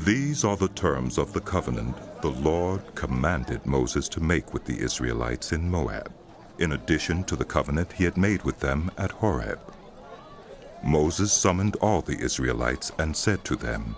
These are the terms of the covenant the Lord commanded Moses to make with the Israelites in Moab, in addition to the covenant he had made with them at Horeb. Moses summoned all the Israelites and said to them,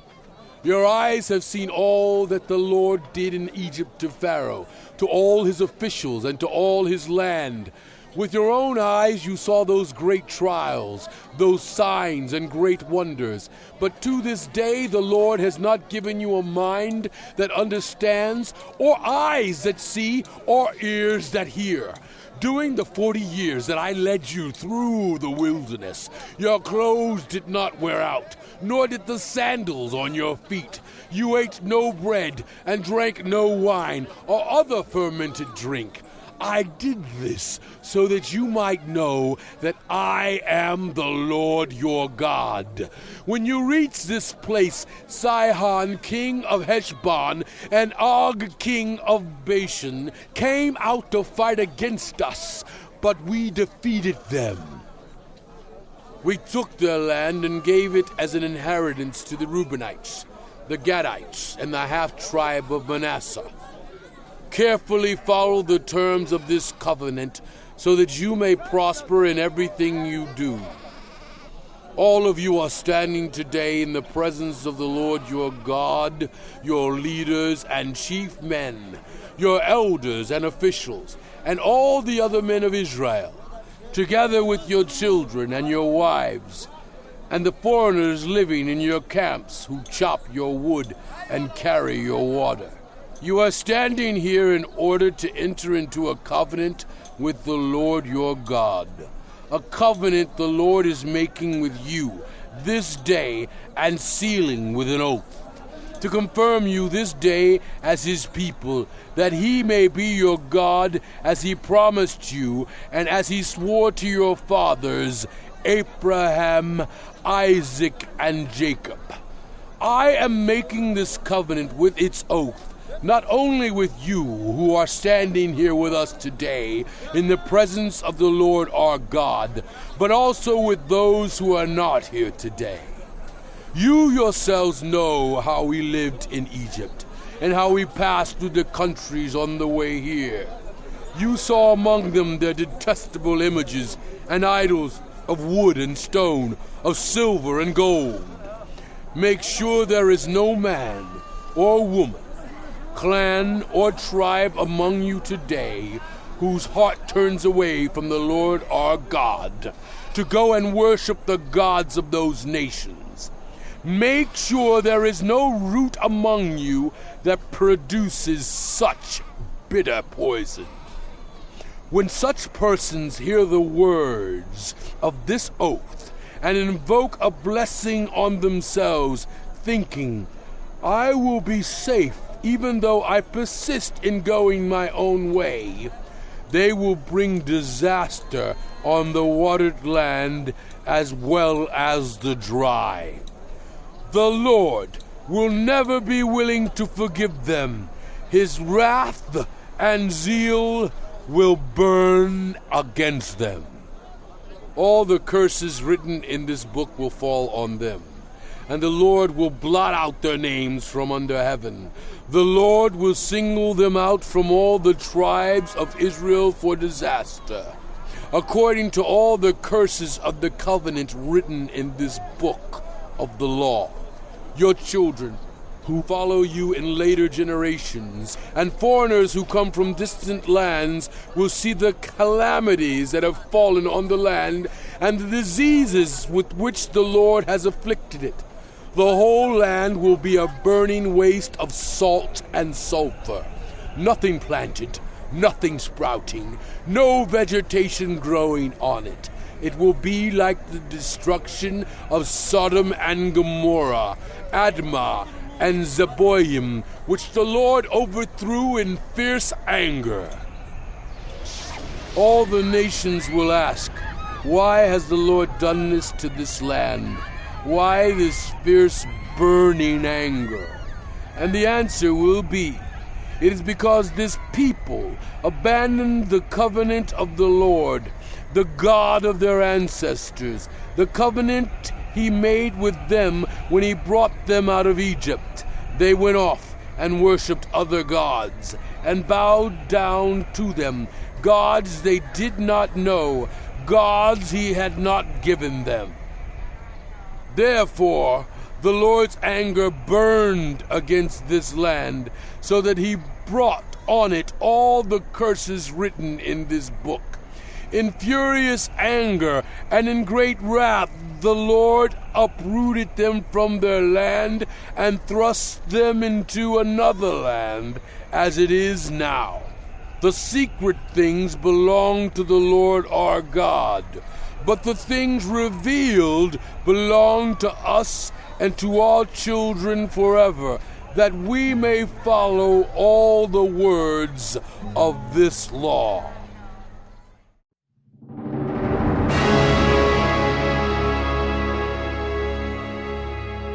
Your eyes have seen all that the Lord did in Egypt to Pharaoh, to all his officials, and to all his land. With your own eyes you saw those great trials, those signs and great wonders. But to this day the Lord has not given you a mind that understands, or eyes that see, or ears that hear. During the 40 years that I led you through the wilderness, your clothes did not wear out, nor did the sandals on your feet. You ate no bread and drank no wine or other fermented drink. I did this so that you might know that I am the Lord your God. When you reach this place, Sihon, king of Heshbon, and Og, king of Bashan, came out to fight against us, but we defeated them. We took their land and gave it as an inheritance to the Reubenites, the Gadites, and the half-tribe of Manasseh. Carefully follow the terms of this covenant so that you may prosper in everything you do. All of you are standing today in the presence of the Lord your God, your leaders and chief men, your elders and officials, and all the other men of Israel, together with your children and your wives, and the foreigners living in your camps who chop your wood and carry your water. You are standing here in order to enter into a covenant with the Lord your God, a covenant the Lord is making with you this day and sealing with an oath, to confirm you this day as his people, that he may be your God as he promised you and as he swore to your fathers, Abraham, Isaac, and Jacob. I am making this covenant with its oath, not only with you who are standing here with us today in the presence of the Lord our God, but also with those who are not here today. You yourselves know how we lived in Egypt, and how we passed through the countries on the way here. You saw among them their detestable images and idols of wood and stone, of silver and gold. Make sure there is no man or woman, clan or tribe among you today whose heart turns away from the Lord our God to go and worship the gods of those nations. Make sure there is no root among you that produces such bitter poison. When such persons hear the words of this oath and invoke a blessing on themselves, thinking, I will be safe even though I persist in going my own way, they will bring disaster on the watered land as well as the dry. The Lord will never be willing to forgive them. His wrath and zeal will burn against them. All the curses written in this book will fall on them, and the Lord will blot out their names from under heaven. The Lord will single them out from all the tribes of Israel for disaster, according to all the curses of the covenant written in this book of the law. Your children who follow you in later generations, and foreigners who come from distant lands, will see the calamities that have fallen on the land and the diseases with which the Lord has afflicted it. The whole land will be a burning waste of salt and sulfur. Nothing planted, nothing sprouting, no vegetation growing on it. It will be like the destruction of Sodom and Gomorrah, Admah, and Zeboim, which the Lord overthrew in fierce anger. All the nations will ask, why has the Lord done this to this land? Why this fierce burning anger? And the answer will be, it is because this people abandoned the covenant of the Lord, the God of their ancestors, the covenant he made with them when he brought them out of Egypt. They went off and worshipped other gods, and bowed down to them, gods they did not know, gods he had not given them. Therefore, the Lord's anger burned against this land, so that he brought on it all the curses written in this book. In furious anger and in great wrath, the Lord uprooted them from their land and thrust them into another land, as it is now. The secret things belong to the Lord our God, but the things revealed belong to us and to our children forever, that we may follow all the words of this law.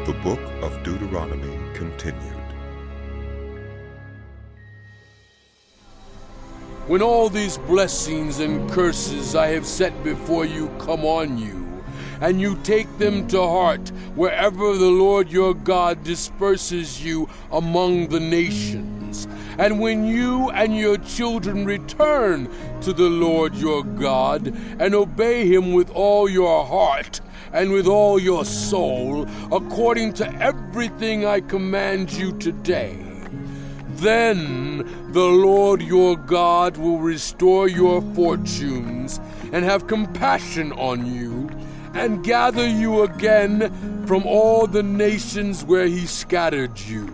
The book of Deuteronomy continued. When all these blessings and curses I have set before you come on you, and you take them to heart wherever the Lord your God disperses you among the nations, and when you and your children return to the Lord your God and obey him with all your heart and with all your soul, according to everything I command you today, then the Lord your God will restore your fortunes and have compassion on you, and gather you again from all the nations where he scattered you.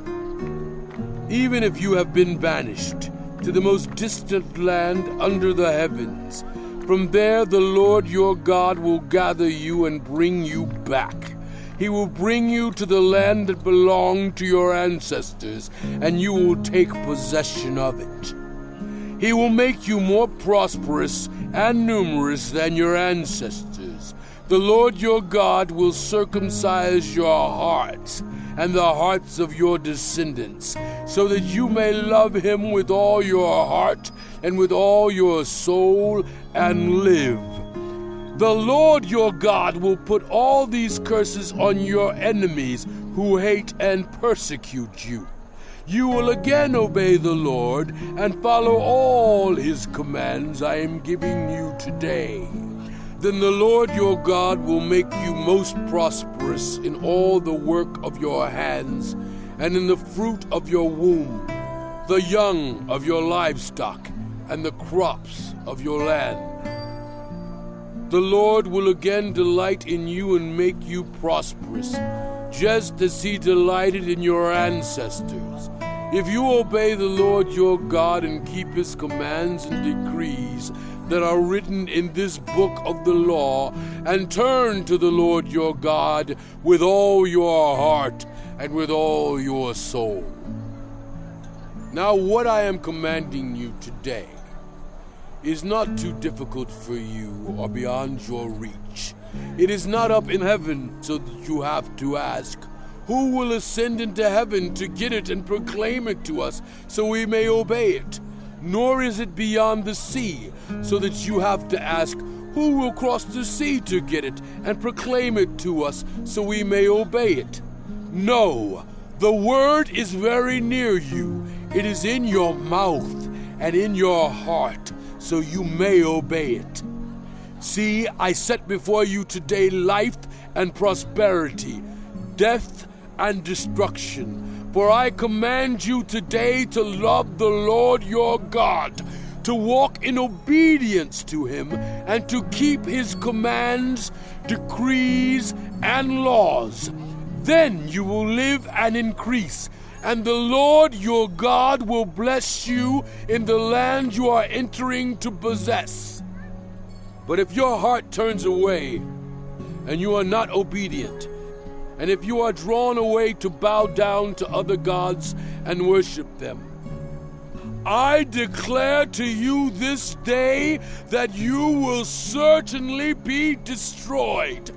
Even if you have been banished to the most distant land under the heavens, from there the Lord your God will gather you and bring you back. He will bring you to the land that belonged to your ancestors, and you will take possession of it. He will make you more prosperous and numerous than your ancestors. The Lord your God will circumcise your hearts and the hearts of your descendants, so that you may love him with all your heart and with all your soul and live. The Lord your God will put all these curses on your enemies who hate and persecute you. You will again obey the Lord and follow all his commands I am giving you today. Then the Lord your God will make you most prosperous in all the work of your hands and in the fruit of your womb, the young of your livestock and the crops of your land. The Lord will again delight in you and make you prosperous, just as he delighted in your ancestors. If you obey the Lord your God and keep his commands and decrees that are written in this book of the law, and turn to the Lord your God with all your heart and with all your soul. Now what I am commanding you today is not too difficult for you or beyond your reach. It is not up in heaven, so that you have to ask, who will ascend into heaven to get it and proclaim it to us so we may obey it? Nor is it beyond the sea, so that you have to ask, who will cross the sea to get it and proclaim it to us so we may obey it? No, the word is very near you. It is in your mouth and in your heart, so you may obey it. See, I set before you today life and prosperity, death and destruction. For I command you today to love the Lord your God, to walk in obedience to him, and to keep his commands, decrees, and laws. Then you will live and increase, and the Lord your God will bless you in the land you are entering to possess. But if your heart turns away, and you are not obedient, and if you are drawn away to bow down to other gods and worship them, I declare to you this day that you will certainly be destroyed.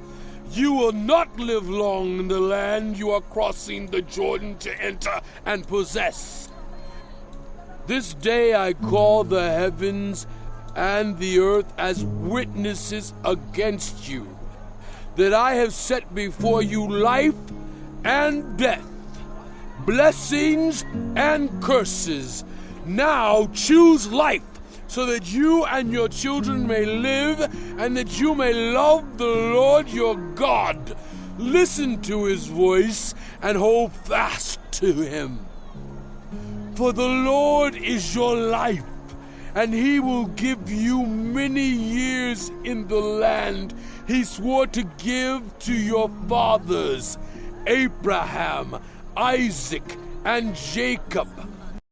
You will not live long in the land you are crossing the Jordan to enter and possess. This day I call the heavens and the earth as witnesses against you, that I have set before you life and death, blessings and curses. Now choose life, so that you and your children may live, and that you may love the Lord your God. Listen to his voice and hold fast to him. For the Lord is your life, and he will give you many years in the land he swore to give to your fathers, Abraham, Isaac, and Jacob.